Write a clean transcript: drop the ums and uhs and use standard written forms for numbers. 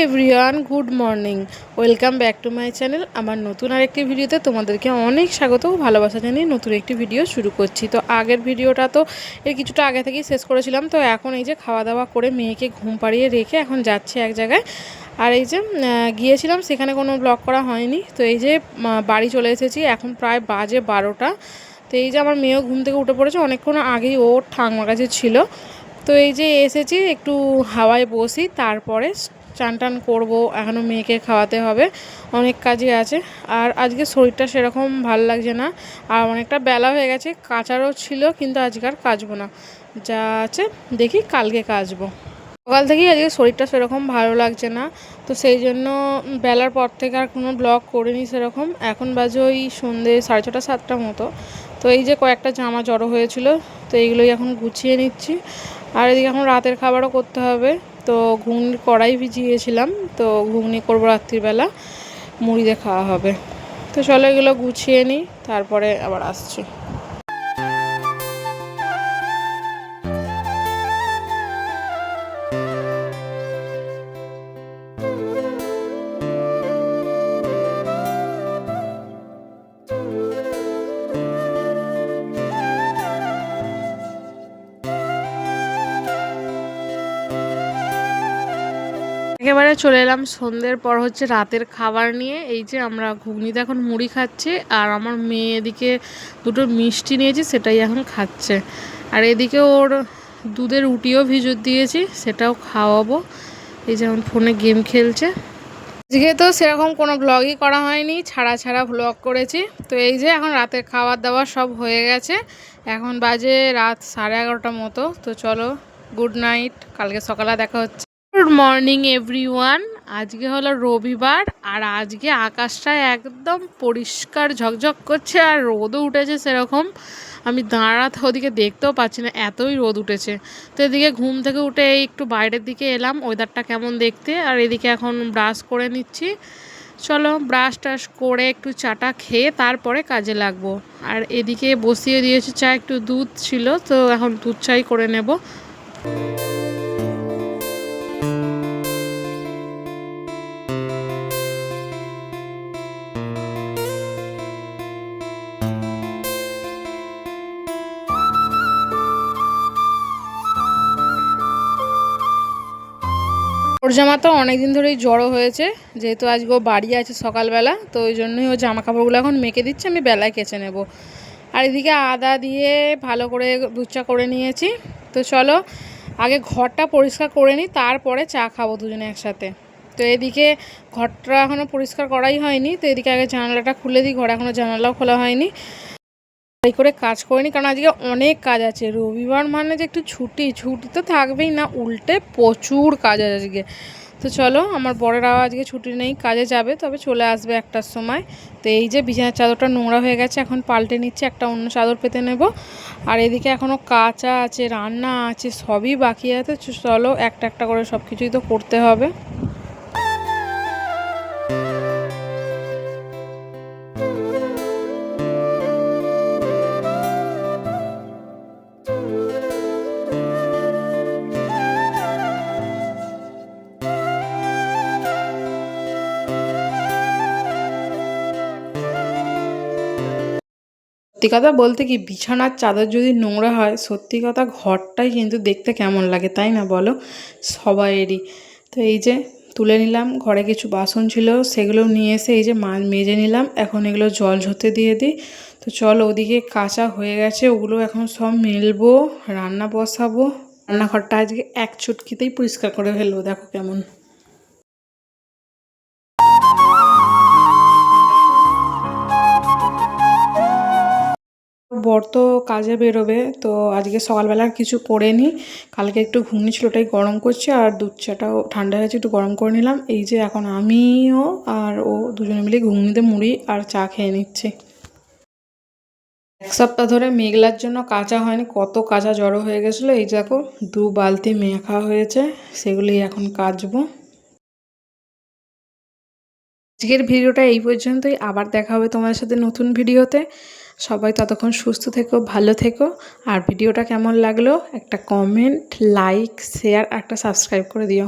Everyone, good morning. Welcome back to my channel. আমার নতুন আরেকটি ভিডিওতে তোমাদেরকে অনেক স্বাগত ও ভালোবাসা জানিয়ে নতুন একটি ভিডিও শুরু করছি। তো আগের ভিডিওটা তো এর কিছুটা আগে থেকেই শেষ করেছিলাম। তো এখন এই যে খাওয়া দাওয়া করে মেয়েকে ঘুম পাড়িয়ে রেখে এখন যাচ্ছি এক জায়গায়। আর এই যে গিয়েছিলাম, সেখানে কোনো ব্লগ করা হয়নি। তো এই যে বাড়ি চলে এসেছি, এখন প্রায় বাজে 12টা। তো এই যে আমার মেয়েও ঘুম থেকে উঠে পড়েছে, অনেকক্ষণ আগেই ওর ঠাকুমার কাছে ছিল। তো এই যে এসেছি, একটু হাওয়ায় বসি, তারপরে চান টান করবো। এখনও মেয়েকে খাওয়াতে হবে, অনেক কাজই আছে। আর আজকে শরীরটা সেরকম ভালো লাগছে না, আর অনেকটা বেলা হয়ে গেছে। কাচারও ছিল, কিন্তু আজকে আর কাচবো না, যা আছে দেখি কালকে কাচবো। সকাল থেকেই আজকে শরীরটা সেরকম ভালো লাগছে না, তো সেই জন্য বেলার পর থেকে আর কোনো ব্লগ করিনি সেরকম। এখন বাজে ওই সন্ধ্যে 6:30 7টার মতো। তো এই যে কয়েকটা জামা জড়ো হয়েছিল, তো এইগুলোই এখন গুছিয়ে নিচ্ছি। আর এদিকে এখন রাতের খাবারও করতে হবে। তো ঘুগনির কড়াই ভিজিয়েছিলাম, তো ঘুগনি করবো রাত্রিবেলা, মুড়ি দিয়ে খাওয়া হবে। তো চলো এগুলো গুছিয়ে নিই, তারপরে আবার আসছি। একেবারে চলে এলাম সন্ধ্যের পর হচ্ছে রাতের খাবার নিয়ে। এই যে আমরা ঘুগনিতে এখন মুড়ি খাচ্ছি, আর আমার মেয়ে এদিকে দুটো মিষ্টি নিয়েছি, সেটাই এখন খাচ্ছে। আর এদিকে ওর দুধের রুটিও ভিজত দিয়েছি, সেটাও খাওয়াবো। এই যেমন ফোনে গেম খেলছে। আজকে তো সেরকম কোনো ব্লগই করা হয়নি, ছাড়া ছাড়া ব্লগ করেছি। তো এই যে এখন রাতের খাবার দাবার সব হয়ে গেছে, এখন বাজে রাত 11:30 মতো। তো চলো, গুড নাইট, কালকে সকালে দেখা হচ্ছে। Good morning everyone. আজকে হলো রবিবার, আর আজকে আকাশটা একদম পরিষ্কার ঝকঝক করছে, আর রোদও উঠেছে সেরকম। আমি দাঁড়াতে ওদিকে দেখতেও পাচ্ছি না, এতই রোদ উঠেছে। তো এদিকে ঘুম থেকে উঠে এই একটু বাইরের দিকে এলাম, ওয়েদারটা কেমন দেখতে। আর এদিকে এখন ব্রাশ করে নিচ্ছি। চলো ব্রাশ টাশ করে একটু চাটা খেয়ে তারপরে কাজে লাগবো। আর এদিকে বসিয়ে দিয়েছি চা, একটু দুধ ছিল, তো এখন দুধ চাই করে নেব। ওর জামা তো অনেকদিন ধরেই জড়ো হয়েছে, যেহেতু আজকে ও বাড়ি আছে সকালবেলা, তো ওই জন্যই ও জামা কাপড়গুলো এখন মেকে দিচ্ছে, আমি বেলায় কেচে নেব। আর এদিকে আদা দিয়ে ভালো করে দুধ চা করে নিয়েছি। তো চলো আগে ঘরটা পরিষ্কার করে নিই, তারপরে চা খাবো দুজনে একসাথে। তো এদিকে ঘরটা এখনও পরিষ্কার করাই হয়নি, তো এদিকে আগে জানালাটা খুলে দিই, ঘরে এখনও জানালাও খোলা হয়নি। তাই করে কাজ করিনি, কারণ আজকে অনেক কাজ আছে। রবিবার মানে যে একটু ছুটি তো থাকবেই না, উল্টে প্রচুর কাজ আছে আজকে। তো চলো, আমার বরেরাও আজকে ছুটি নেই, কাজে যাবে, তবে চলে আসবে 1টার সময়। তো এই যে বিছানার চাদরটা নোংরা হয়ে গেছে, এখন পাল্টে নিচ্ছে, একটা অন্য চাদর পেতে নেব। আর এদিকে এখনও কাচা আছে, রান্না আছে, সবই বাকি আছে। চলো একটা একটা করে সব কিছুই তো করতে হবে। সত্যি কথা বলতে কি, বিছানার চাদর যদি নোংরা হয়, সত্যি কথা ঘরটাই কিন্তু দেখতে কেমন লাগে, তাই না বলো, সবাইয়েরই। তো এই যে তুলে নিলাম, ঘরে কিছু বাসন ছিল সেগুলো নিয়ে এসে এই যে মেজে নিলাম। এখন এগুলো জল ঝরতে দিয়ে দিই। তো চল, ওদিকে কাঁচা হয়ে গেছে, ওগুলো এখন সব মেলবো, রান্না বসাবো। রান্নাঘরটা আজকে এক চুটকিতেই পরিষ্কার করে ফেলবো, দেখো কেমন। বর তো কাজে বেরোবে, তো আজকে সকালবেলা আর কিছু করেনি। কালকে একটু ঘুগনি ছিল, ওটাই গরম করছি, আর দুধ চাটাও ঠান্ডা হয়েছে, একটু গরম করে নিলাম। এই যে এখন আমিও আর ও দুজনে মিলে ঘুগনিতে মুড়ি আর চা খেয়ে নিচ্ছি। এক সপ্তাহ ধরে মেঘলার জন্য কাঁচা হয়নি, কত কাঁচা জড়ো হয়ে গেছিলো। এই দেখো 2 বালতি মেখা হয়েছে, সেগুলি এখন কাচবো। আজকের ভিডিওটা এই পর্যন্তই, আবার দেখা হবে তোমাদের সাথে নতুন ভিডিওতে। সবাই ততক্ষণ সুস্থ থেকো, ভালো থেকো। আর ভিডিওটা কেমন লাগলো একটা কমেন্ট, লাইক, শেয়ার, একটা সাবস্ক্রাইব করে দিও।